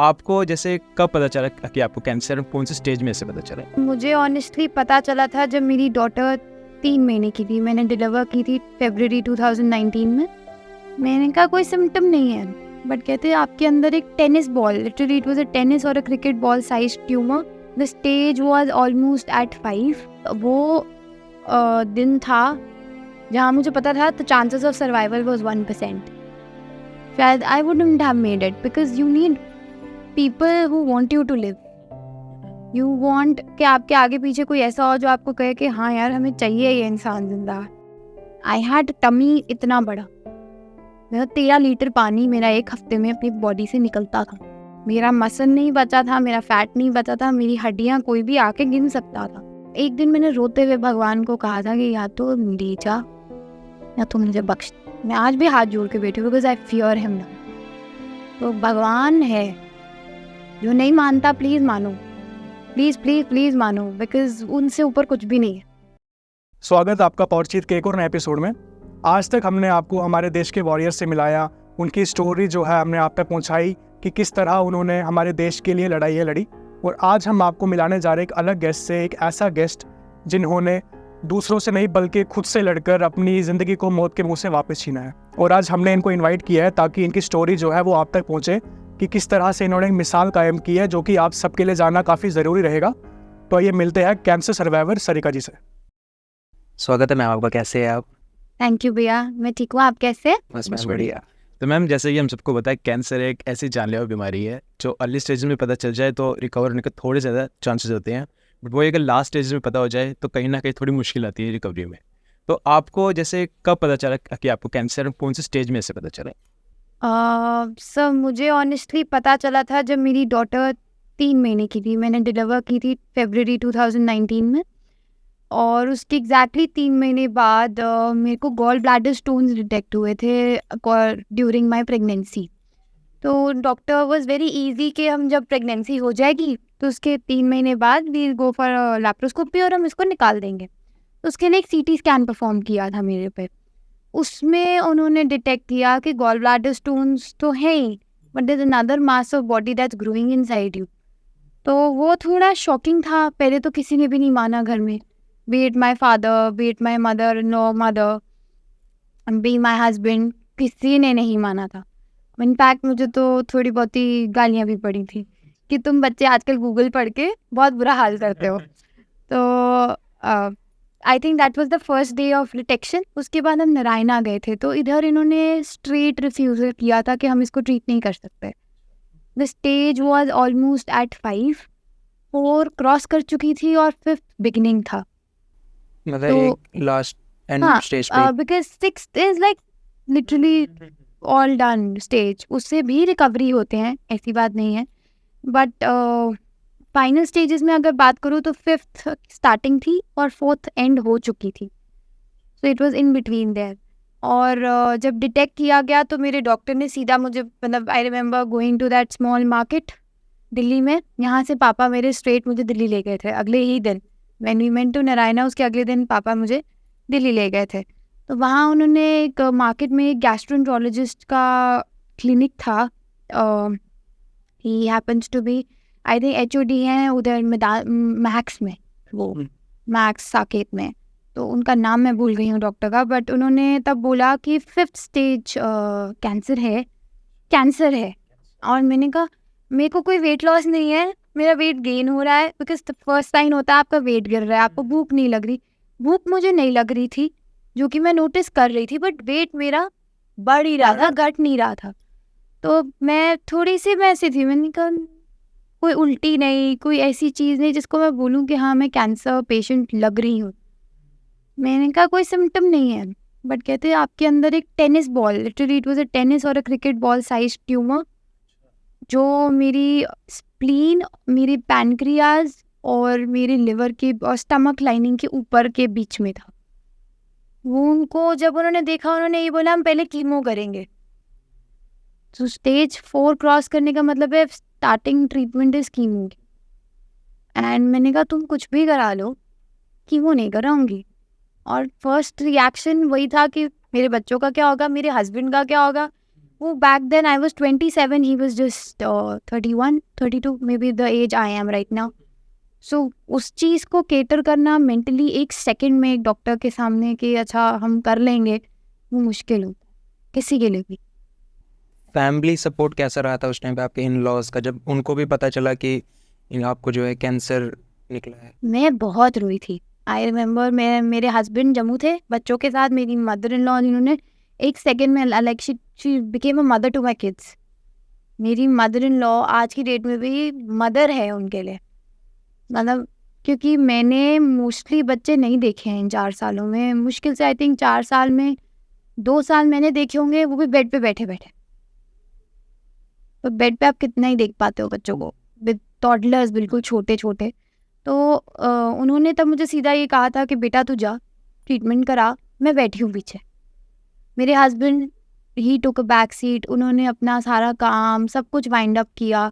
आपको जैसे कब पता चला कि आपको कैंसर, कौन से स्टेज में से पता चला? मुझे ऑनेस्टली पता चला था जब मेरी डॉटर 3 महीने की थी। मैंने डिलीवर की थी फरवरी 2019 में। मैंने कहा कोई सिम्टम नहीं है, बट कहते आपके अंदर एक tennis ball, literally it was a tennis और a cricket ball size tumour. The stage was almost at 5। वो दिन था जहाँ मुझे पता था the chances of survival was 1%। शायद I wouldn't have made it because you need people who want you to live. You want कि आपके आगे पीछे कोई ऐसा हो जो आपको कहे कि हाँ यार हमें चाहिए ये इंसान जिंदा। आई हैड टमी इतना बड़ा, मेरा 13 लीटर पानी मेरा एक हफ्ते में अपनी बॉडी से निकलता था। मेरा मसल नहीं बचा था, मेरा फैट नहीं बचा था, मेरी हड्डियाँ कोई भी आके गिन सकता था। एक दिन मैंने रोते हुए भगवान को कहा था कि या तो ले जा या तो मुझे बख्श। मैं आज भी हाथ जोड़ के बैठी हूँ because I fear him now. तो भगवान है, जो नहीं मानता प्लीज़ मानो, प्लीज़ प्लीज़ प्लीज़ मानो, बिकॉज उनसे ऊपर कुछ भी नहीं है। स्वागत आपका पॉडकास्ट के एक और नए एपिसोड में। आज तक हमने आपको हमारे देश के वॉरियर्स से मिलाया, उनकी स्टोरी जो है हमने आप तक पहुंचाई कि किस तरह उन्होंने हमारे देश के लिए लड़ाई लड़ी। और आज हम आपको मिलाने जा रहे एक अलग गेस्ट से, एक ऐसा गेस्ट जिन्होंने दूसरों से नहीं बल्कि खुद से लड़कर अपनी ज़िंदगी को मौत के मुंह से वापस छीना है। और आज हमने इनको इन्वाइट किया है ताकि इनकी स्टोरी जो है वो आप तक पहुँचे कि किस तरह से इन्होंने एक मिसाल कायम की है जो कि आप सबके लिए जानना काफ़ी ज़रूरी रहेगा। तो ये मिलते हैं कैंसर सर्वाइवर सरिका जी से। स्वागत है मैम आपका, कैसे हैं आप? थैंक यू भैया, मैं ठीक हूँ, आप कैसे? बस बढ़िया। तो मैम जैसे कि हम सबको पता है, कैंसर एक ऐसी जानलेवा बीमारी है जो अर्ली स्टेज में पता चल जाए तो रिकवर होने के थोड़े ज़्यादा चांसेस होते हैं, बट वो अगर लास्ट स्टेज में पता हो जाए तो कहीं ना कहीं थोड़ी मुश्किल आती है रिकवरी में। तो आपको जैसे कब पता चला कि आपको कैंसर, कौन से स्टेज में से पता चला? सर मुझे ऑनेस्टली पता चला था जब मेरी डॉटर 3 महीने की थी। मैंने डिलीवर की थी फरवरी 2019 में, और उसके एग्जैक्टली 3 महीने बाद मेरे को गॉल ब्लैडर स्टोन्स डिटेक्ट हुए थे ड्यूरिंग माय प्रेगनेंसी। तो डॉक्टर वाज वेरी इजी कि हम जब प्रेगनेंसी हो जाएगी तो उसके 3 महीने बाद वी गो फॉर लैप्रोस्कोपी और हम इसको निकाल देंगे। तो उसके लिए एक CT स्कैन परफॉर्म किया था मेरे पे। उसमें उन्होंने डिटेक्ट किया कि गॉल ब्लैडर स्टोन्स तो है ही, but there is another mass of body that's growing inside you. तो वो थोड़ा शॉकिंग था। पहले तो किसी ने भी नहीं माना घर में, be it my father, be it my mother, be my husband, किसी ने नहीं माना था। इनफैक्ट मुझे तो थोड़ी बहुत ही गालियाँ भी पड़ी थी कि तुम बच्चे आजकल गूगल पढ़ के बहुत बुरा हाल करते हो। तो I think that was the first day of detection. उसके बाद हम नारायणा गए थे, तो इधर इन्होंने स्ट्रेट रिफ्यूज़ल किया था कि हम इसको ट्रीट नहीं कर सकते। The stage was almost at 5, 4 cross कर चुकी थी और 5th बिगिनिंग था। मतलब लास्ट एंड स्टेज पे, because 6th is like literally all done stage. उससे भी रिकवरी होते हैं, ऐसी बात नहीं है, बट फाइनल स्टेजेस में अगर बात करूँ तो 5th स्टार्टिंग थी और 4th एंड हो चुकी थी। So it was in between their. और जब डिटेक्ट किया गया तो मेरे डॉक्टर ने सीधा मुझे, मतलब I remember going to that small market Delhi में, यहाँ से पापा मेरे स्ट्रेट मुझे दिल्ली ले गए थे अगले ही दिन। When we went to Narayana, उसके अगले दिन पापा मुझे दिल्ली ले गए थे। तो वहाँ उन्होंने एक मार्केट में एक गैस्ट्रोएंटरोलॉजिस्ट का क्लिनिक था। He happens to be I think HOD हैं उधर मैक्स में, वो मैक्स साकेत में। तो उनका नाम मैं भूल गई हूँ डॉक्टर का, बट उन्होंने तब बोला कि 5th स्टेज कैंसर है। और मैंने कहा मेरे को कोई वेट लॉस नहीं है, मेरा वेट गेन हो रहा है, बिकॉज फर्स्ट साइन होता है आपका वेट गिर रहा है, आपको भूख नहीं लग रही। भूख मुझे नहीं लग रही थी, जो कि मैं नोटिस कर रही थी, बट वेट मेरा बढ़ ही रहा था, घट नहीं रहा था। तो मैं थोड़ी सी वैसी थी, मैंने कहा कोई उल्टी नहीं, कोई ऐसी चीज़ नहीं जिसको मैं बोलूँ कि हाँ मैं कैंसर पेशेंट लग रही हूँ। मैंने कहा कोई सिम्टम नहीं है, बट कहते आपके अंदर एक tennis ball, literally it was a tennis और a cricket ball size tumour, जो मेरी स्प्लीन, मेरी पैनक्रियाज और मेरे लिवर के और स्टमक लाइनिंग के ऊपर के बीच में था। वो उनको जब उन्होंने देखा, उन्होंने ये बोला हम पहले कीमो करेंगे। तो स्टेज 4 क्रॉस करने का मतलब है starting treatment is chemo. And मैंने कहा तुम कुछ भी करा लो, कीमो नहीं कराऊंगी। और फर्स्ट रिएक्शन वही था कि मेरे बच्चों का क्या होगा, मेरे हस्बैंड का क्या होगा, वो back then I was 27, he was just 31, 32, maybe the age I am right now. So उस चीज़ को cater करना mentally एक second में एक डॉक्टर के सामने कि अच्छा हम कर लेंगे, वो मुश्किल होता है किसी के लिए भी. फैमिली सपोर्ट कैसा रहा था उस टाइम पे आपके इन लॉज का, जब उनको भी पता चला कि आपको जो है कैंसर निकला है? मैं बहुत रोई थी. आई रिमेंबर मेरे हस्बैंड जम्मू थे बच्चों के साथ, मेरी मदर इन लॉ जिन्होंने एक सेकेंड में like she became a mother to my kids. मेरी मदर इन लॉ आज की डेट में भी मदर है उनके लिए, मतलब क्योंकि मैंने मोस्टली बच्चे नहीं देखे हैं इन 4 सालों में. मुश्किल से आई थिंक 4 साल में 2 साल मैंने देखे होंगे, वो भी बेड पे बैठे बैठे. तो बेड पे आप कितना ही देख पाते हो बच्चों को, विद टॉडलर्स बिल्कुल छोटे छोटे. तो उन्होंने तब मुझे सीधा ये कहा था कि बेटा तू जा ट्रीटमेंट करा, मैं बैठी हूँ पीछे. मेरे husband he took a back seat, उन्होंने अपना सारा काम सब कुछ वाइंड अप किया.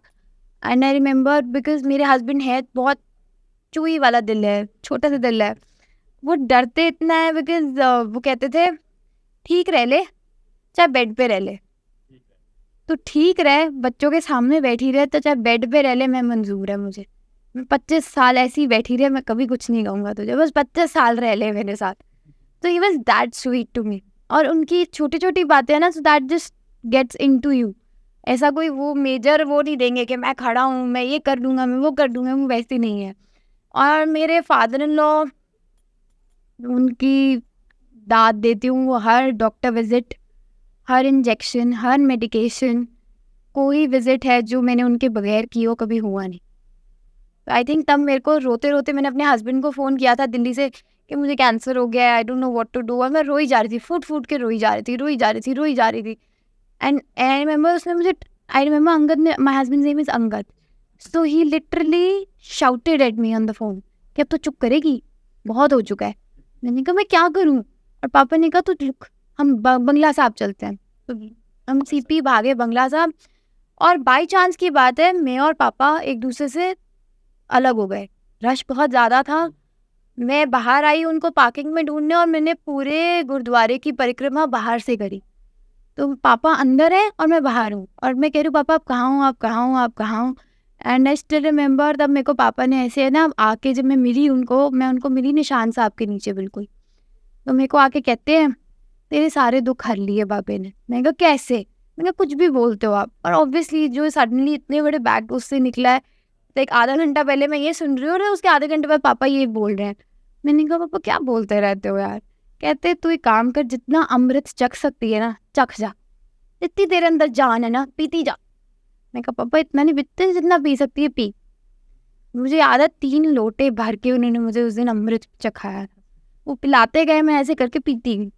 एंड आई रिमेंबर बिकॉज मेरे हस्बैंड है बहुत चूही वाला दिल है, छोटा सा दिल है, वो डरते इतना है बिकॉज वो कहते थे ठीक रह ले चाहे बेड पे रह ले, तो ठीक रहे बच्चों के सामने बैठी रहे, तो चाहे बेड पे रह ले मैं मंजूर है मुझे. मैं 25 साल ऐसी ही बैठी रहे, मैं कभी कुछ नहीं कहूँगा तुझे, बस 25 साल रह ले मेरे साथ. तो he was that sweet to me. और उनकी छोटी छोटी बातें हैं ना, so that just gets in to you. ऐसा कोई वो मेजर वो नहीं देंगे कि मैं खड़ा हूँ मैं ये कर दूंगा मैं वो कर दूंगा, वो वैसी नहीं है. और मेरे फादर इन लॉ, उनकी दाद देती हूँ, वो हर डॉक्टर विजिट, हर इंजेक्शन, हर मेडिकेशन, कोई विजिट है जो मैंने उनके बगैर की हो कभी हुआ नहीं. आई थिंक तब मेरे को रोते रोते मैंने अपने हस्बैंड को फ़ोन किया था दिल्ली से कि मुझे कैंसर हो गया है, I don't know what to do. और मैं रोई जा रही थी, फूट के रोई जा रही थी. एंड आई रिमेंबर उसने मुझे, आई रिमेंबर अंगद ने, my husband name is Angad, so he literally shouted at me on the phone कि अब तो चुप करेगी, बहुत हो चुका है. मैंने कहा मैं क्या करूँ, और पापा ने कहा तू रुक हम बंगला साहब चलते हैं. तो हम सीपी भागे बंगला साहब, और बाई चांस की बात है मैं और पापा एक दूसरे से अलग हो गए. रश बहुत ज़्यादा था, मैं बाहर आई उनको पार्किंग में ढूंढने, और मैंने पूरे गुरुद्वारे की परिक्रमा बाहर से करी. तो पापा अंदर हैं और मैं बाहर हूँ, और मैं कह रही हूँ पापा आप कहाँ हूँ, आप कहाँ हूँ, आप कहाँ हूँ. एंड आई स्टिल रिमेंबर तब मेरे को पापा ने ऐसे है ना आके, जब मैं मिली उनको, मैं उनको मिली निशान साहब के नीचे बिल्कुल, तो मेरे को आके कहते हैं तेरे सारे दुख हर लिए बाबे ने. मैंने कहा कैसे, मैंने कहा कुछ भी बोलते हो आप. और ऑब्वियसली जो सडनली इतने बड़े बैग उससे निकला है, तो एक आधा घंटा पहले मैं ये सुन रही हूँ और उसके आधे घंटे बाद पापा ये बोल रहे हैं. मैंने कहा पापा क्या बोलते रहते हो यार. कहते तू एक काम कर, जितना अमृत चख सकती है ना चख जा, जितनी तेरे अंदर जान है ना पीती जा. मैं कहा पापा इतना नहीं पीते, जितना पी सकती है पी. मुझे याद है 3 लोटे भर के उन्होंने मुझे उस दिन अमृत चखाया था. वो पिलाते गए, मैं ऐसे करके पीती गई.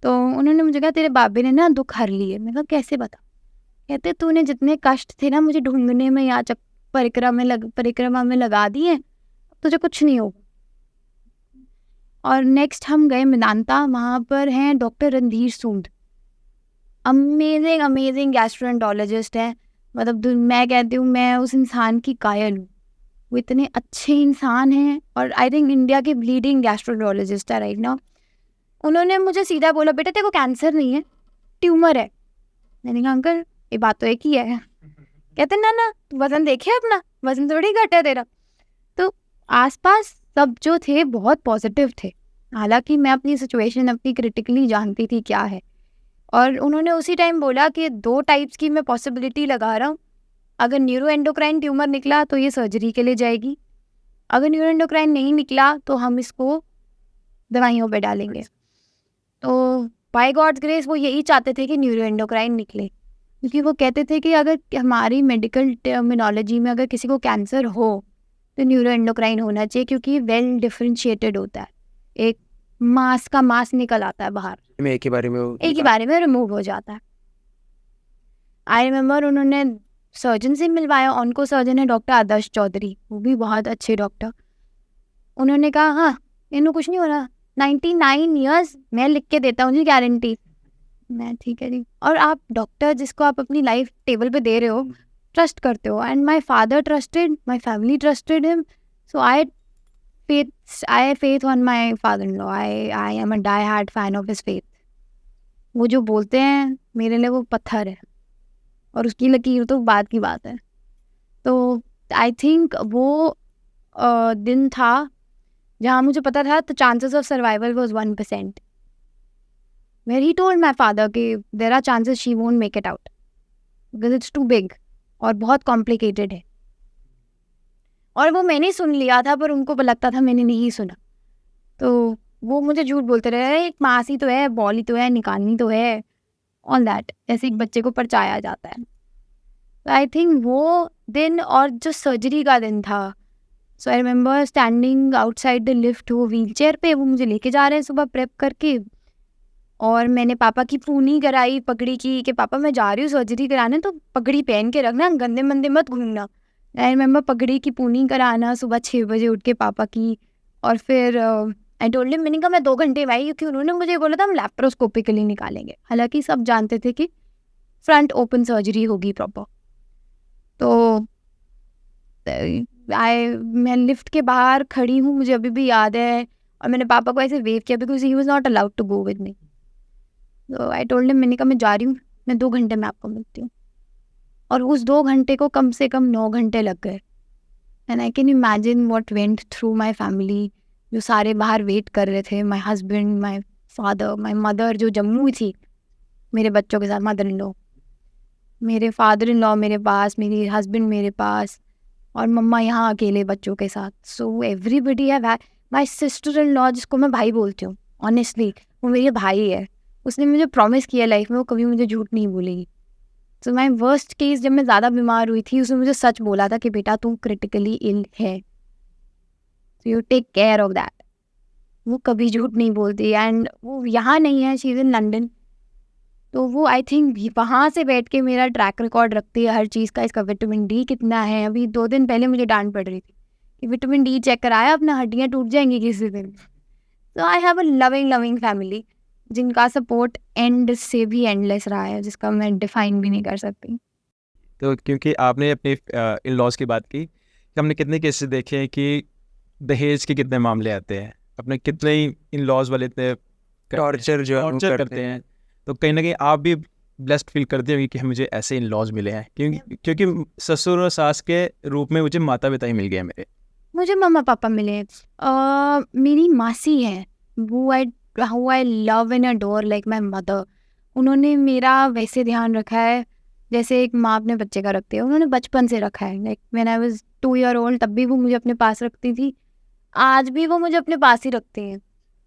तो उन्होंने मुझे कहा तेरे बाबे ने ना दुख हर लिए. मैं कहा कैसे बता. कहते तूने जितने कष्ट थे ना मुझे ढूंढने में या परिक्रमा में लगा दिए, तुझे कुछ नहीं होगा. और नेक्स्ट हम गए मेदांता, वहाँ पर हैं डॉक्टर रणधीर सूद, अमेजिंग गैस्ट्रोएंटरोलॉजिस्ट है. मतलब मैं कहती हूँ मैं उस इंसान की कायल हूँ, वो इतने अच्छे इंसान हैं, और आई थिंक इंडिया के लीडिंग गैस्ट्रोएंटरोलॉजिस्ट है राइट नाउ. उन्होंने मुझे सीधा बोला बेटा तेरे को कैंसर नहीं है, ट्यूमर है. मैंने कहा अंकल ये बात तो एक ही है. कहते ना वजन देखे अपना, वजन थोड़ी घटा तेरा. तो आसपास सब जो थे बहुत पॉजिटिव थे, हालांकि मैं अपनी सिचुएशन अपनी क्रिटिकली जानती थी क्या है. और उन्होंने उसी टाइम बोला कि 2 टाइप्स की मैं पॉसिबिलिटी लगा रहा हूँ. अगर न्यूरो एंडोक्राइन ट्यूमर निकला तो ये सर्जरी के लिए जाएगी, अगर न्यूरो एंडोक्राइन नहीं निकला तो हम इसको दवाइयों पे डालेंगे. तो बाय गॉड्स ग्रेस वो यही चाहते थे कि न्यूरो एंडोक्राइन निकले, क्योंकि वो कहते थे कि अगर हमारी मेडिकल टर्मिनोलॉजी में अगर किसी को कैंसर हो तो न्यूरो एंडोक्राइन होना चाहिए, क्योंकि वेल डिफरेंशिएटेड होता है, एक मास का मास निकल आता है बाहर, में एक ही बारे में रिमूव हो जाता है. आई रिमेंबर उन्होंने सर्जन से मिलवाया, ऑन्को सर्जन है डॉक्टर आदर्श चौधरी, वो भी बहुत अच्छे डॉक्टर. उन्होंने कहा हाँ इन्हों कुछ नहीं हो रहा, 99 ईयर्स मैं लिख के देता हूँ जी गारंटी. मैं ठीक है जी. और आप डॉक्टर जिसको आप अपनी लाइफ टेबल पे दे रहे हो, ट्रस्ट करते हो. And my father trusted, my family trusted him, so I had faith on my father-in-law. I am a die-hard fan of his faith. वो जो बोलते हैं मेरे लिए वो पत्थर है और उसकी लकीर तो बाद की बात है। तो आई थिंक वो दिन था जहाँ मुझे पता था the chances of survival was 1%। Where he told my father कि there are chances she won't make it out because it's too big और बहुत कॉम्प्लिकेटेड है। और वो मैंने सुन लिया था पर उनको लगता था मैंने नहीं सुना, तो वो मुझे झूठ बोलते रहे, एक मासी तो है, बॉली तो है, निकालनी तो है, ऑल दैट, ऐसे एक बच्चे को परचाया जाता है। तो आई थिंक वो दिन और जो सर्जरी का दिन था, so I remember standing outside the lift, वो व्हील चेयर पे वो मुझे लेके जा रहे हैं सुबह प्रेप करके, और मैंने पापा की पूनी कराई पगड़ी की कि पापा मैं जा रही हूँ सर्जरी कराने, तो पगड़ी पहन के रखना, गंदे मंदे मत घूमना। आई रिमेंबर पगड़ी की पूनी कराना सुबह 6 बजे उठ के पापा की, और फिर आई टोल्ड हिम, मैंने कहा मैं 2 घंटे में आई, क्योंकि उन्होंने मुझे बोला था हम लैप्रोस्कोपिकली निकालेंगे, हालांकि सब जानते थे कि फ्रंट ओपन सर्जरी होगी प्रॉपर। तो मैं लिफ्ट के बाहर खड़ी हूँ, मुझे अभी भी याद है, और मैंने पापा को ऐसे वेव किया because he was not allowed to go with me. तो आई टोल्ड हिम, मैंने कहा मैं जा रही हूँ, मैं 2 घंटे में आपको मिलती हूँ। और उस 2 घंटे को कम से कम 9 घंटे लग गए। And I can imagine what went through my family, जो सारे बाहर वेट कर रहे थे, my husband, my father, my mother जो जम्मू थी मेरे बच्चों के साथ, मदर इन लॉ, मेरे फादर इन लॉ मेरे पास, मेरी हस्बैंड मेरे पास, और मम्मा यहाँ अकेले बच्चों के साथ। So everybody have had, my sister in law जिसको मैं भाई बोलती हूँ, ऑनेस्टली वो मेरे भाई है, उसने मुझे प्रॉमिस किया लाइफ में वो कभी मुझे झूठ नहीं बोलेगी। सो माई वर्स्ट केस जब मैं ज़्यादा बीमार हुई थी, उसने मुझे सच बोला था कि बेटा तू क्रिटिकली इल है, so you take care of that. वो कभी झूठ नहीं बोलती, एंड वो यहाँ नहीं है, शी इज़ इन लंदन। तो वो आई थिंक वहाँ से बैठ के मेरा ट्रैक रिकॉर्ड रखती है हर चीज़ का, इसका विटामिन डी कितना है। अभी 2 दिन पहले मुझे डांट पड़ रही थी कि विटामिन डी चेक कराया अपना, हड्डियाँ टूट जाएंगी किसी दिन। तो I have a loving family जिनका सपोर्ट एंड से भी एंडलेस रहा है, जिसका मैं डिफाइन भी नहीं कर सकती। तो क्योंकि आपने अपने इन लॉज की बात की, कि हमने कितने केसेस देखे हैं कि दहेज के कितने मामले आते हैं, अपने कितने ही इन लॉज वाले इतने टॉर्चर जो है वो टॉर्चर करते हैं। तो कहीं ना कहीं आप भी ब्लेस्ड फील करते होंगे कि मुझे ऐसे इन लॉज मिले हैं, क्योंकि ससुर और सास के रूप में मुझे माता पिता ही मिल गए मेरे। मुझे मम्मा पापा मिले, मेरी मासी है who I love and adore like my mother। उन्होंने मेरा वैसे ध्यान रखा है जैसे एक माँ अपने बच्चे का रखती है, उन्होंने बचपन से रखा है। Like when I was 2 year old तब भी वो मुझे अपने पास रखती थी, आज भी वो मुझे अपने पास ही रखती हैं।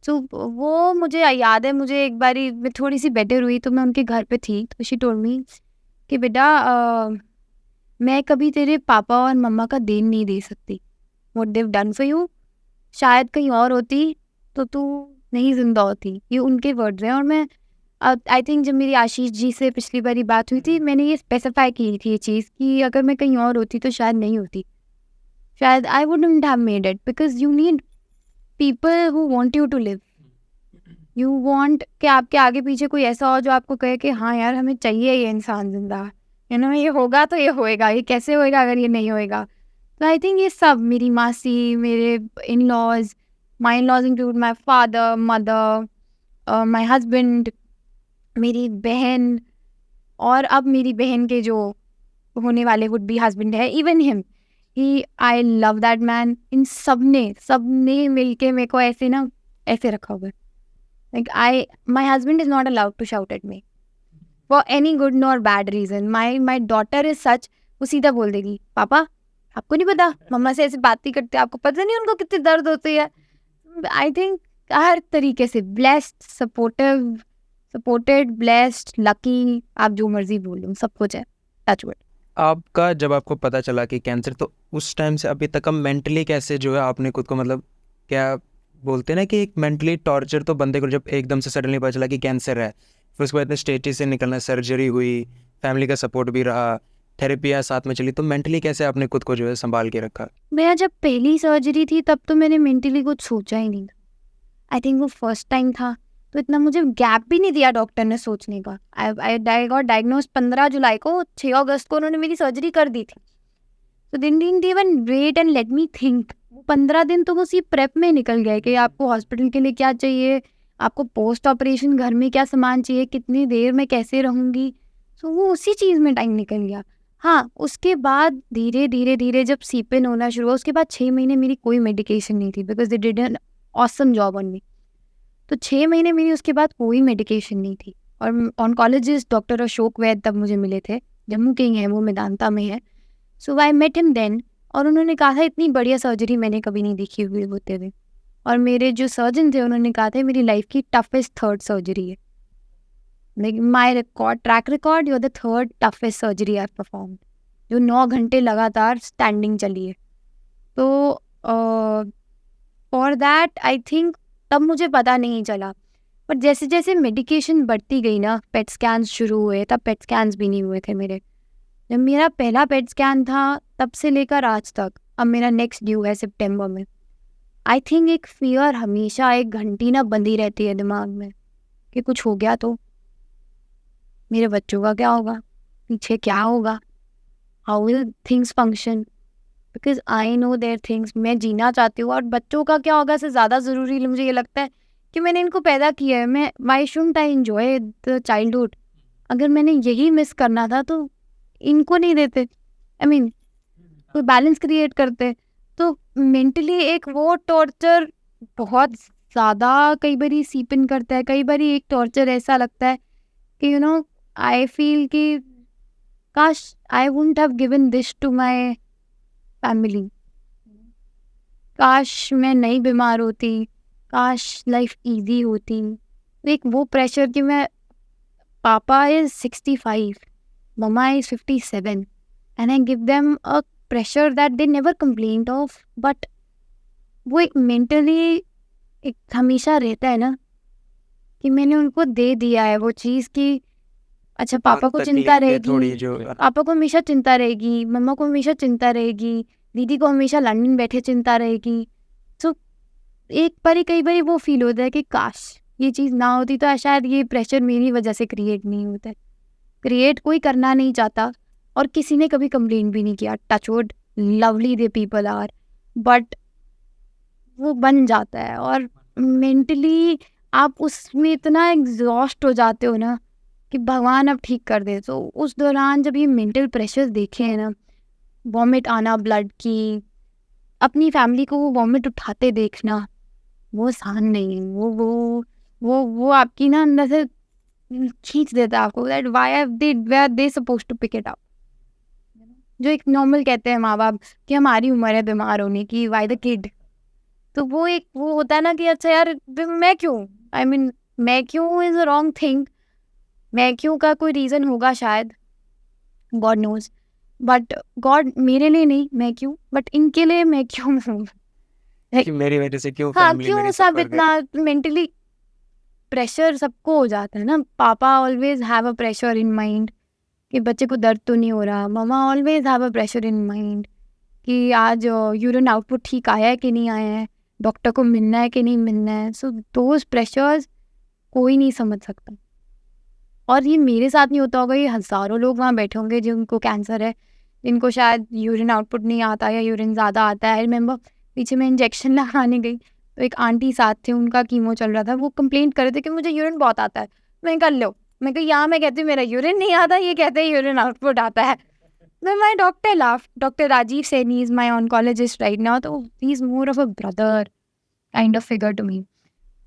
सो वो मुझे याद है, मुझे एक बारी मैं थोड़ी सी बेटर हुई तो मैं उनके घर पे थी, तो शी टोल्ड मी कि बेटा मैं कभी तेरे पापा और मम्मा का देन नहीं दे सकती, what they've done for you, शायद कहीं और होती तो तू नहीं जिंदा होती। ये उनके वर्ड्स हैं। और मैं आई थिंक जब मेरी आशीष जी से पिछली बारी बात हुई थी, मैंने ये स्पेसिफाई की थी ये चीज़ कि अगर मैं कहीं और होती तो शायद नहीं होती, शायद I wouldn't have made it, because you need people who want you to live. You want कि आपके आगे पीछे कोई ऐसा हो जो आपको कहे कि हाँ यार हमें चाहिए ये इंसान जिंदा, ये होगा तो ये होएगा, ये कैसे होएगा अगर ये नहीं होएगा। तो आई थिंक ये सब, मेरी मासी, मेरे in laws, my in laws include my father, mother, my husband, मेरी बहन, और अब मेरी बहन के जो होने वाले वुड बी हस्बैंड है, even him, he I love that man. इन सब ने मिल के मेरे को ऐसे रखा हुआ है। Like my husband is not allowed to shout at me for any good nor bad reason. My daughter is such, वो सीधा बोल देगी पापा आपको नहीं पता मम्मा से ऐसे बात नहीं करते, आपको पता नहीं उनको कितनी दर्द होती है। आई थिंक हर तरीके से ब्लेस्ड, सपोर्टेड, ब्लेस्ड, लकी, आप जो मर्जी बोल लो, सब कुछ है, टच वुड। आपका जब आपको पता चला कि कैंसर, तो उस टाइम से अभी तक हम मेंटली कैसे जो है आपने खुद को, मतलब क्या बोलते हैं ना कि एक मेंटली टॉर्चर तो बंदे को जब एकदम से सडनली पता चला कि कैंसर है, फिर उसके बाद इतने स्टेज से निकलना, सर्जरी हुई, फैमिली का सपोर्ट भी रहा, थेरेपियाँ साथ में चली, तो मेंटली कैसे आपने खुद को जो है संभाल के रखा? मेरा जब पहली सर्जरी थी तब तो मैंने मेंटली कुछ सोचा ही नहीं था। आई थिंक वो फर्स्ट टाइम था, तो इतना मुझे गैप भी नहीं दिया डॉक्टर ने सोचने का। आई गॉट डायग्नोज 15 जुलाई को, 6 अगस्त को उन्होंने मेरी सर्जरी कर दी थी। तो didn't even wait and let me think. 15 दिन तो उसी प्रेप में निकल गए कि आपको हॉस्पिटल के लिए क्या चाहिए, आपको पोस्ट ऑपरेशन घर में क्या सामान चाहिए, कितनी देर में कैसे रहूँगी, तो वो उसी चीज़ में टाइम निकल गया। हाँ, उसके बाद धीरे धीरे धीरे जब सीपिन होना शुरू हुआ, उसके बाद 6 महीने मेरी कोई मेडिकेशन नहीं थी, because they did an awesome job on me. तो 6 महीने मेरी उसके बाद कोई मेडिकेशन नहीं थी। और ऑनकोलॉजिस्ट डॉक्टर अशोक वैद तब मुझे मिले थे, जम्मू के ही हैं वो, मेदांता में है। सो आई मेट हिम देन, और उन्होंने कहा था इतनी बढ़िया सर्जरी मैंने कभी नहीं देखी हुई होते हुए। और मेरे जो सर्जन थे उन्होंने कहा था मेरी लाइफ की टफेस्ट 3rd सर्जरी है। My record, track record, your the 3rd toughest surgery I perform, जो 9 घंटे लगातार स्टैंडिंग चली है। तो फॉर दैट आई थिंक तब मुझे पता नहीं चला, पर जैसे जैसे मेडिकेशन बढ़ती गई ना, पेट स्कैन्स शुरू हुए, तब पेट स्कैन्स भी नहीं हुए थे मेरे। जब मेरा पहला पेट स्कैन था तब से लेकर आज तक, अब मेरा नेक्स्ट ड्यू है सितंबर में, आई थिंक एक फियर हमेशा, एक घंटी ना बंधी रहती है दिमाग में कि कुछ हो गया तो मेरे बच्चों का क्या होगा, पीछे क्या होगा, how will things function, because I know there things. मैं जीना चाहती हूँ, और बच्चों का क्या होगा से ज़्यादा ज़रूरी मुझे ये लगता है कि मैंने इनको पैदा किया है। मैं why shouldn't I enjoy the childhood? अगर मैंने यही मिस करना था तो इनको नहीं देते, आई मीन कोई बैलेंस क्रिएट करते। तो मेंटली एक वो टॉर्चर बहुत ज़्यादा कई बारी सीप इन करता है। कई बारी एक टॉर्चर ऐसा लगता है कि यू नो आई फील कि काश I wouldn't have given this to my family, काश मैं नहीं बीमार होती, काश लाइफ इजी होती। एक वो प्रेशर कि मैं, पापा is 65, mama is 57, and I give them a pressure that they never complained of, but वो एक mentally एक हमेशा रहता है ना कि मैंने उनको दे दिया है वो चीज़ कि अच्छा पापा को चिंता रहेगी, पापा को हमेशा चिंता रहेगी, मम्मा को हमेशा चिंता रहेगी, दीदी को हमेशा लंदन बैठे चिंता रहेगी। तो एक बारी कई बारी वो फील होता है कि काश ये चीज़ ना होती तो शायद ये प्रेशर मेरी वजह से क्रिएट नहीं होता है। क्रिएट कोई करना नहीं चाहता, और किसी ने कभी कंप्लेन भी नहीं किया, touchwood, lovely they people are, but वो बन जाता है। और मेंटली आप उसमें इतना एग्जॉस्ट हो जाते हो ना कि भगवान अब ठीक कर दे। तो उस दौरान जब ये मेंटल प्रेशर देखे हैं ना, वॉमिट आना ब्लड की, अपनी फैमिली को वो वॉमिट उठाते देखना, वो आसान नहीं है। वो आपकी ना अंदर से खींच देता है आपको, that why they supposed to pick it up. जो एक नॉर्मल कहते हैं माँ बाप कि हमारी उम्र है बीमार होने की, व्हाई द किड। तो वो एक वो होता है ना कि अच्छा यार मैं क्यों, आई मीन मैं क्यों इज अ रॉन्ग थिंग। मैं क्यों का कोई रीज़न होगा शायद, गॉड नोज, बट गॉड मेरे लिए नहीं मैं क्यों, बट इनके लिए मैं क्यों हूँ, कि मेरी वजह से क्यों हाँ family क्यों मेरी सब suffer इतना मेंटली प्रेशर सबको हो जाता है ना। पापा always have a pressure in mind कि बच्चे को दर्द तो नहीं हो रहा, mama always have a pressure in mind कि आज यूरिन आउटपुट ठीक आया है कि नहीं आया है, डॉक्टर को मिलना है कि नहीं मिलना है। सो दोज प्रेशर्स कोई नहीं समझ सकता, और ये मेरे साथ नहीं होता होगा, ये हज़ारों लोग वहाँ बैठे होंगे जिनको कैंसर है, जिनको शायद यूरिन आउटपुट नहीं आता या यूरिन ज़्यादा आता है। आई रिमेंबर पीछे मैं इंजेक्शन लगाने गई तो एक आंटी साथ थे, उनका कीमो चल रहा था, वो कंप्लेंट कर रहे थे कि मुझे यूरिन बहुत आता है। मैं कर लो, मैं कही यहाँ मैं कहती हूँ मेरा यूरिन नहीं आता, ये कहते हैं यूरिन आउटपुट आता है। तो my doctor laugh, doctor Rajeev Saini is my oncologist right now, तो he is more of a brother kind of figure to me.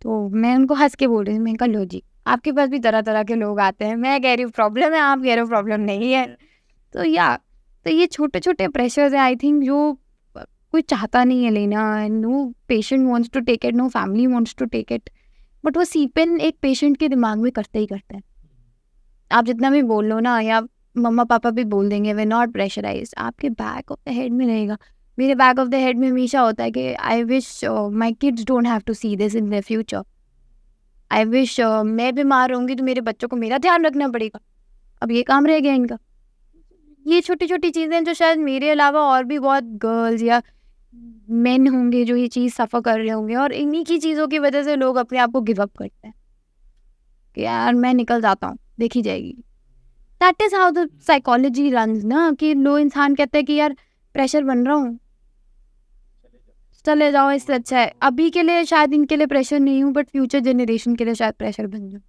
तो मैं उनको हंस के बोल रही थी, मैं कहा लो जी आपके पास भी तरह तरह के लोग आते हैं, मैं कह रही हूँ प्रॉब्लम है, आप कह रहे हो प्रॉब्लम नहीं है। तो ये छोटे छोटे प्रेशर्स हैं आई थिंक जो कोई चाहता नहीं है लेना, no patient wants to take it, no family wants to take it, but वो सीपेन एक पेशेंट के दिमाग में करते ही करता है। आप जितना भी बोल लो ना, या मम्मा पापा भी बोल देंगे वे नॉट प्रेशराइज, आपके बैक ऑफ द हेड में रहेगा। मेरे बैक ऑफ द हेड में हमेशा होता है कि I wish my kids don't have to see this in the future. I wish मैं बीमार होंगी तो मेरे बच्चों को मेरा ध्यान रखना पड़ेगा, अब ये काम रह गया इनका। ये छोटी छोटी चीज़ें जो शायद मेरे अलावा और भी बहुत गर्ल्स या मेन होंगे जो ये चीज़ सफ़र कर रहे होंगे, और इन्हीं की चीज़ों की वजह से लोग अपने आप को गिव अप करते हैं कि यार मैं निकल जाता हूँ, देखी जाएगी। That is how the psychology runs ना, कि लोग इंसान कहते हैं कि यार प्रेशर बन रहा हूँ, चले जाओ, इससे अच्छा है अभी के लिए शायद इनके लिए प्रेशर नहीं हूँ, बट फ्यूचर जनरेशन के लिए शायद प्रेशर बन जाऊँ।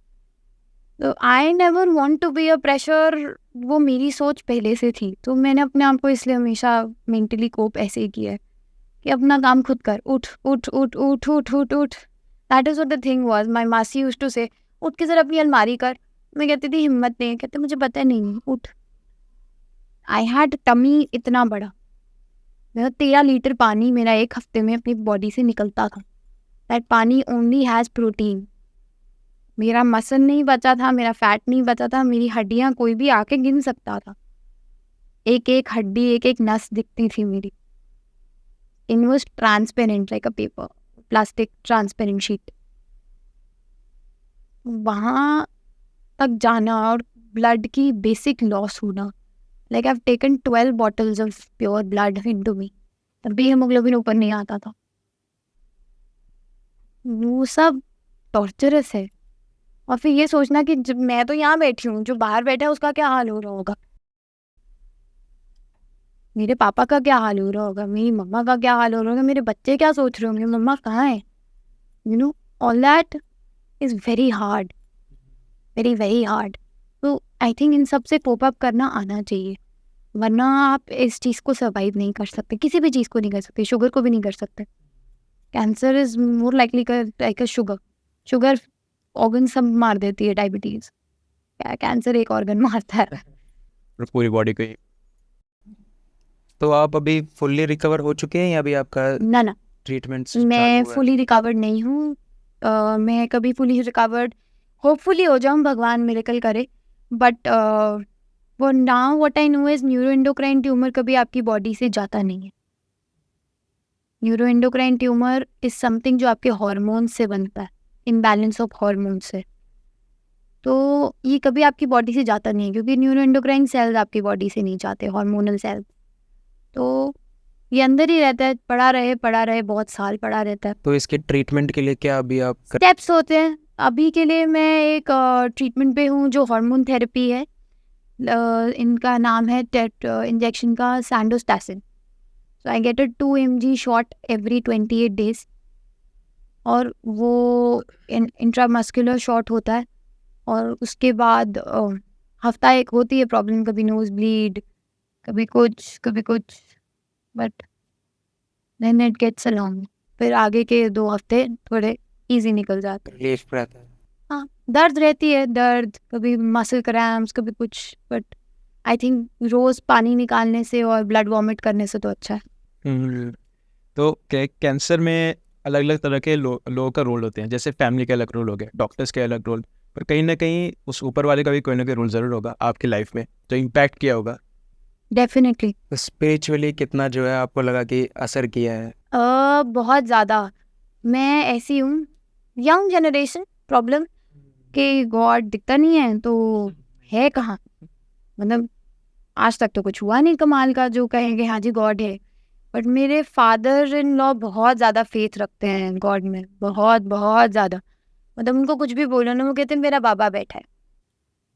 तो I never want to be a pressure, वो मेरी सोच पहले से थी। तो मैंने अपने आप को इसलिए हमेशा मेंटली कोप ऐसे ही किया है कि अपना काम खुद कर, उठ उठ उठ उठ उठ उठ उठ। That is what the thing was. My मासी यूज्ड टू से उठ के जरा अपनी अलमारी कर। मैं कहती थी हिम्मत नहीं है। कहते मुझे पता नहीं, उठ। आई हैड टमी इतना बड़ा, मेरा 13 लीटर पानी मेरा एक हफ्ते में अपनी बॉडी से निकलता था। दैट पानी ओनली हैज़ प्रोटीन। मेरा मसल नहीं बचा था, मेरा फैट नहीं बचा था, मेरी हड्डियाँ कोई भी आके गिन सकता था। एक एक हड्डी, एक एक नस दिखती थी मेरी। In was transparent like a paper, plastic transparent sheet. वहाँ तक जाना और ब्लड की बेसिक लॉस होना, like I have taken 12 bottles of pure blood into me, तब भी हीमोग्लोबिन ऊपर नहीं आता था। वो सब टॉर्चरस है। और फिर ये सोचना कि जब मैं तो यहाँ बैठी हूँ, जो बाहर बैठा है उसका क्या हाल हो रहा होगा, मेरे पापा का क्या हाल हो रहा होगा, मेरी मम्मा का क्या हाल हो रहा होगा, मेरे बच्चे क्या सोच रहे होंगे, मम्मा कहाँ है। You know, all that is very hard, very very hard. तो आई थिंक इन सब से कोप अप करना आना चाहिए, वरना आप इस चीज़ को सर्वाइव नहीं कर सकते। किसी भी चीज़ को नहीं कर सकते, शुगर को भी नहीं कर सकते। Cancer is more likely like a sugar organ सब मार देती है। डायबिटीज़, कैंसर एक ऑर्गन मारता है। और पूरी बॉडी को ही। तो आप अभी फुल्ली रिकवर हो चुके हैं या अभी आपका ना ट्रीटमेंट मैं फुली रिकवर्ड नहीं हूँ। मैं कभी फुली रिकवर्ड होपफुली हो जाऊँ, भगवान मिरेकल करे। बट वो now what I know is neuroendocrine tumour कभी आपकी बॉडी से जाता नहीं है। न्यूरोएंडोक्राइन ट्यूमर इज समथिंग जो आपके हार्मोन से बनता है, इम्बैलेंस ऑफ हार्मोन से। तो ये कभी आपकी बॉडी से जाता नहीं है, क्योंकि न्यूरोएंडोक्राइन सेल्स आपकी बॉडी से नहीं जाते, हार्मोनल सेल्स। तो ये अंदर ही रहता है, पड़ा रहे बहुत साल पड़ा रहता है। तो इसके ट्रीटमेंट के लिए क्या अभी आप स्टेप्स होते हैं। अभी के लिए मैं एक ट्रीटमेंट पे हूँ जो हार्मोन थेरेपी है। इनका नाम है इंजेक्शन का Sandostatin. So I get a 2 mg shot every 28 days, और वो इंट्रामस्कुलर शॉट होता है। और उसके बाद हफ्ता एक होती है प्रॉब्लम, कभी नोज ब्लीड, कभी कुछ, but then it gets along. फिर आगे के 2 हफ्ते थोड़े इजी निकल जाते हैं। रिलीफ रहता है? हाँ, दर्द रहती है, कभी मसल क्रैम्प्स, कभी कुछ, बट आई थिंक रोज़ पानी निकालने से और ब्लड वॉमिट करने से तो अच्छा है। तो कैंसर में अलग अलग तरह के लोगों का रोल होते हैं। जैसे फैमिली के अलग रोल हो गए, डॉक्टर्स के अलग रोल, पर कहीं ना कहीं उस ऊपर वाले का भी कोई ना कोई रोल ज़रूर होगा आपकी लाइफ में जो इम्पैक्ट किया होगा। डेफिनेटली। तो स्पिरिचुअली कितना जो है आपको लगा कि असर किया है? बहुत ज़्यादा। मैं ऐसी हूँ, यंग जनरेशन प्रॉब्लम कि गॉड दिखता नहीं है तो है कहाँ। मतलब आज तक तो कुछ हुआ नहीं कमाल का जो कहेंगे हाँ जी गॉड है। बट मेरे फादर इन लॉ बहुत ज़्यादा फेथ रखते हैं गॉड में, बहुत बहुत ज़्यादा। मतलब उनको कुछ भी बोलो ना, वो कहते हैं मेरा बाबा बैठा है,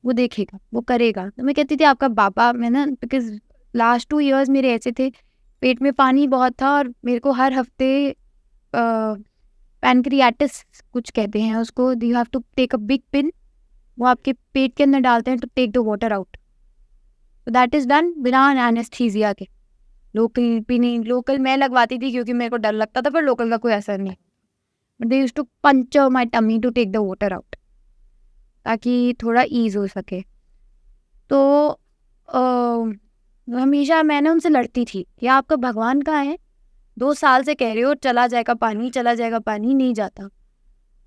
वो देखेगा, वो करेगा। तो मैं कहती थी आपका बाबा, मैं ना, बिकॉज लास्ट 2 years मेरे ऐसे थे, पेट में पानी बहुत था और मेरे को हर हफ्ते पैनक्रियाटिस कुछ कहते हैं उसको, you have to take a big pin, वो आपके पेट के अंदर डालते हैं to take the water out. तो दैट इज़ डन बिना एनेस्थीसिया के। लोकल भी नहीं, लोकल मैं लगवाती थी क्योंकि मेरे को डर लगता था, पर लोकल का कोई असर नहीं। But they used to puncture my tummy to take the water out, ताकि थोड़ा ईज हो सके। तो हमेशा मैंने उनसे लड़ती थी कि आपका भगवान कहाँ है, 2 साल से कह रहे हो चला जाएगा पानी, नहीं जाता।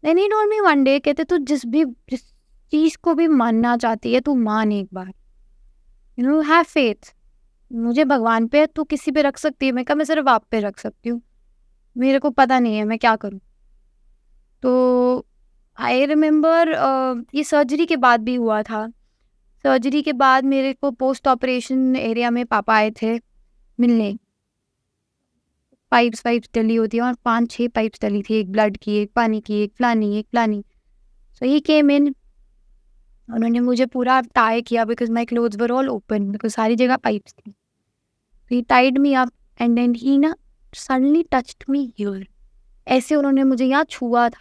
Then he told me one day, कहते तू जिस चीज़ को भी मानना चाहती है तू मान एक बार, यू नो, हैव फेथ। मुझे भगवान पे, तू किसी पे रख सकती है। मैं कहा मैं सिर्फ आप पे रख सकती हूँ, मेरे को पता नहीं है मैं क्या करूँ। तो आई रिमेम्बर ये सर्जरी के बाद भी हुआ था। सर्जरी के बाद मेरे को पोस्ट ऑपरेशन एरिया में पापा आए थे मिलने। पाइप्स डली होती हैं और 5-6 पाइप्स डली थी, एक ब्लड की, एक पानी की, एक फलानी। सो ही केम इन, उन्होंने मुझे पूरा टाई किया because my clothes were all open, because सारी जगह पाइप्स थी। He tied me up and then he ना सडनली टच्ड मी हियर, ऐसे उन्होंने मुझे यहाँ छुआ था।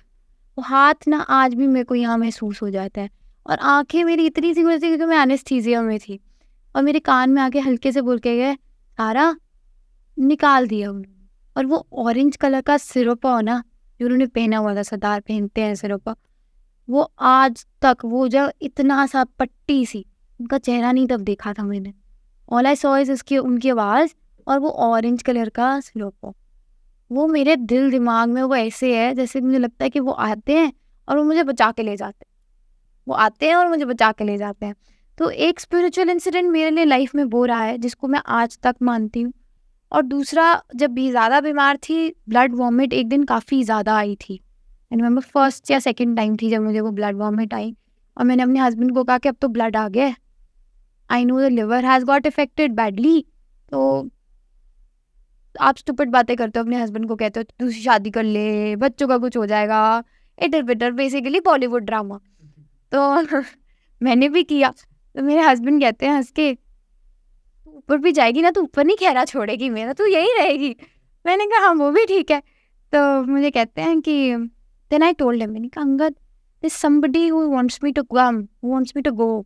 वो हाथ ना आज भी मेरे को यहाँ महसूस हो जाता है, और आंखें मेरी इतनी सी खुली थी क्योंकि मैं एनेस्थीसिया में थी, और मेरे कान में आके हल्के से बोल के गए, सारा, निकाल दिया उन्होंने। और वो ऑरेंज कलर का सिरपा ना जो उन्होंने पहना हुआ था, सरदार पहनते हैं सिरपा, वो आज तक वो जो इतना सा पट्टी सी, उनका चेहरा नहीं तब देखा था मैंने। ऑल आई सॉ इज उसकी उनकी आवाज़ और वो ऑरेंज कलर का सिरपा। वो मेरे दिल दिमाग में वो ऐसे है जैसे मुझे लगता है कि वो आते हैं और वो मुझे बचा के ले जाते हैं, वो आते हैं और मुझे बचा के ले जाते हैं। तो एक स्पिरिचुअल इंसिडेंट मेरे लिए लाइफ में वो रहा है जिसको मैं आज तक मानती हूँ। और दूसरा, जब भी ज़्यादा बीमार थी, ब्लड वॉमिट एक दिन काफ़ी ज़्यादा आई थी। आई रिमेंबर फर्स्ट या सेकंड टाइम थी जब मुझे वो ब्लड वॉमिट आई, और मैंने अपने हस्बैंड को कहा कि अब तो ब्लड आ गया है, I know the liver has got affected badly. तो आप स्टूपिड बातें करते हो, अपने हस्बैंड को कहते हो दूसरी शादी कर ले, बच्चों का कुछ हो जाएगा, इटर पिटर, बेसिकली बॉलीवुड ड्रामा। तो मैंने भी किया। तो मेरे हस्बैंड कहते हैं हंस के, तू ऊपर भी जाएगी ना, तो ऊपर नहीं खैरा छोड़ेगी मेरा, तू यही रहेगी। मैंने कहा हाँ वो भी ठीक है। तो मुझे कहते हैं कि देन आई टोल्ड हिम, मैंने कहा Angad, there's somebody who wants me to come, who wants me to go.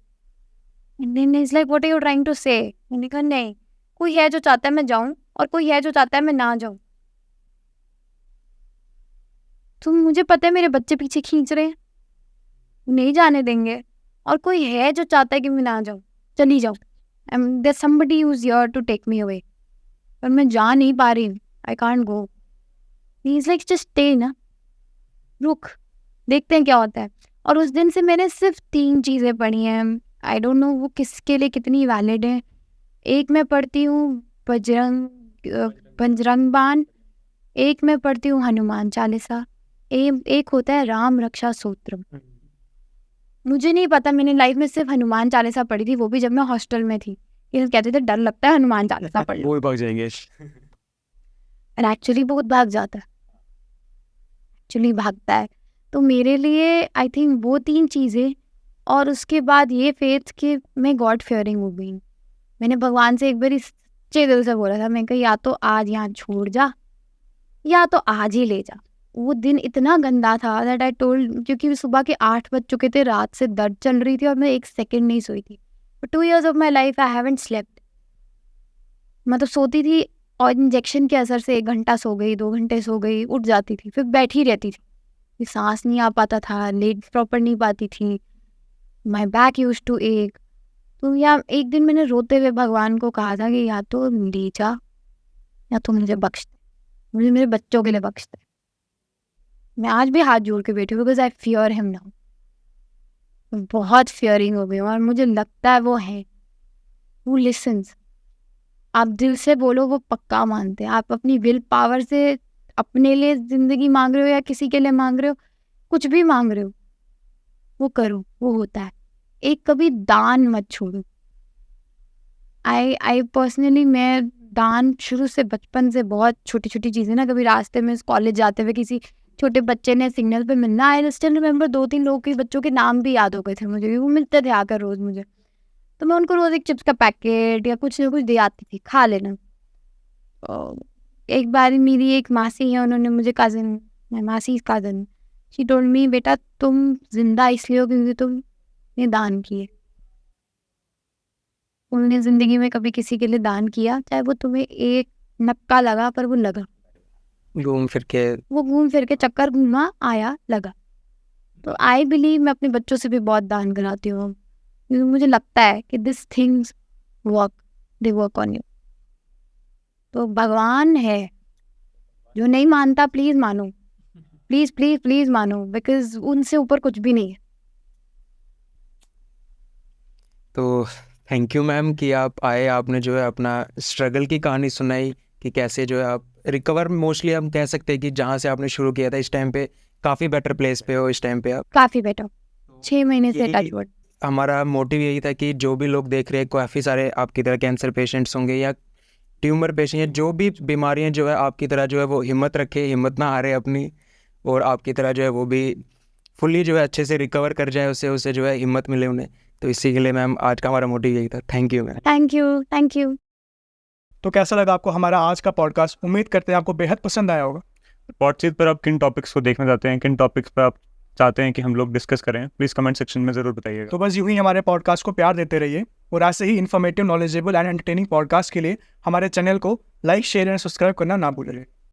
And then he's like, what are you trying to say? मैंने कहा नहीं, कोई है जो चाहता है मैं जाऊं और कोई है जो चाहता है मैं ना जाऊं। तो मुझे पता है मेरे बच्चे पीछे खींच रहे हैं, वो नहीं जाने देंगे, और कोई है जो चाहता है कि मैं ना जाऊं, चली जाऊं। There's somebody who's here to take me away, पर मैं जा नहीं पा रही हूँ, I can't go. He's like, just stay ना, रुक, देखते हैं क्या होता है। और उस दिन से मैंने सिर्फ 3 चीज़ें पढ़ी हैं, आई डोंट नो वो किसके लिए कितनी वैलिड है। एक मैं पढ़ती हूँ बजरंग बाण, एक मैं पढ़ती हूँ हनुमान चालीसा, एक होता है राम रक्षा सूत्रम। मुझे नहीं पता, मैंने लाइफ में सिर्फ हनुमान चालीसा पढ़ी थी, वो भी जब मैं हॉस्टल में थी। ये कहते थे डर लगता है हनुमान चालीसा पढ़ लो, वो भी भाग जाएंगे। और एक्चुअली बहुत भाग जाता है, एक्चुअली भागता है। तो मेरे लिए आई थिंक वो 3 चीज़ें, और उसके बाद ये फेथ कि मैं गॉड फेयरिंग हो गई। मैंने भगवान से एक बार सच्चे दिल से बोला था, मैं कहा या तो आज यहाँ छोड़ जा या तो आज ही ले जा। वो दिन इतना गंदा था दैट आई टोल्ड, क्योंकि सुबह के 8 बज चुके थे, रात से दर्द चल रही थी और मैं 1 सेकंड नहीं सोई थी। For 2 years of my life I haven't slept. मतलब सोती थी और इंजेक्शन के असर से 1 घंटा सो गई, 2 घंटे सो गई, उठ जाती थी, फिर बैठी रहती थी, सांस नहीं आ पाता था, लेट प्रॉपर नहीं पाती थी, माई बैक यूज टू एक। तो या एक दिन मैंने रोते हुए भगवान को कहा था कि या तो ले जा या तो मुझे बख्श दे, मुझे मेरे बच्चों के लिए बख्श दे। मैं आज भी हाथ जोड़ के बैठी हूँ because I fear him now. बहुत फियरिंग हो गई हूँ, और मुझे लगता है वो है, वो लिसन्स। आप दिल से बोलो वो पक्का मानते हैं। आप अपनी विल पावर से अपने लिए जिंदगी मांग रहे हो या किसी के लिए मांग रहे हो, कुछ भी मांग रहे हो, वो करो, वो होता है। एक कभी दान मत छोड़ो। आई पर्सनली, मैं दान शुरू से, बचपन से, बहुत छोटी छोटी चीज़ें ना, कभी रास्ते में कॉलेज जाते हुए किसी छोटे बच्चे ने सिग्नल पे मिलना, आई स्टिल रिमेंबर 2-3 लोगों के बच्चों के नाम भी याद हो गए थे मुझे, वो मिलते थे आकर रोज़ मुझे। तो मैं उनको रोज़ एक चिप्स का पैकेट या कुछ ना कुछ दे आती थी, खा लेना। एक बार मेरी एक मासी है, उन्होंने मुझे कज़न, मासी कज़न, शी टोल्ड मी, बेटा तुम जिंदा इसलिए हो क्योंकि तुमने दान किए। उन्होंने ज़िंदगी में कभी किसी के लिए दान किया, चाहे वो तुम्हें 1 नक्का लगा, पर वो लगा, घूम फिर के चक्कर घूमा, आया, लगा। तो आई बिलीव मैं अपने बच्चों से भी बहुत दान कराती हूँ, क्योंकि मुझे लगता है कि this things work, they work on you. तो भगवान है, जो नहीं मानता प्लीज़ मानो, प्लीज़ प्लीज़ प्लीज़ मानो, बिकॉज उनसे ऊपर कुछ भी नहीं है। तो थैंक यू मैम कि आप आए, आपने जो है अपना स्ट्रगल की कहानी सुनाई कि कैसे जो है आप रिकवर, मोस्टली हम कह सकते हैं कि जहाँ से आपने शुरू किया था इस टाइम पे काफ़ी बेटर प्लेस पे हो इस टाइम पे आप। काफ़ी बेटर, 6 महीने से टच वुड। हमारा मोटिव यही था कि जो भी लोग देख रहे हैं, काफ़ी सारे आपकी तरह कैंसर पेशेंट्स होंगे या ट्यूमर पेशेंट या जो भी बीमारियाँ जो है आपकी तरह जो है वो हिम्मत रखे, हिम्मत ना हारे अपनी, और आपकी तरह जो है वो भी फुल्ली जो है अच्छे से रिकवर कर जाए, उससे जो है हिम्मत मिले उन्हें। तो इसी के लिए मैम आज का हमारा मोटिव यही था। Thank you ma'am. Thank you. तो कैसा लगा आपको हमारा आज का पॉडकास्ट? उम्मीद करते हैं आपको बेहद पसंद आया होगा। पॉडचीत पर आप किन टॉपिक्स को देखना चाहते हैं, किन टॉपिक्स पर आप चाहते हैं कि हम लोग डिस्कस करें, प्लीज़ कमेंट सेक्शन में ज़रूर बताइएगा। तो बस यूं ही हमारे पॉडकास्ट को प्यार देते रहिए और ऐसे ही informative, knowledgeable and entertaining podcast के लिए हमारे चैनल को लाइक, शेयर एंड सब्सक्राइब करना ना भूलिए।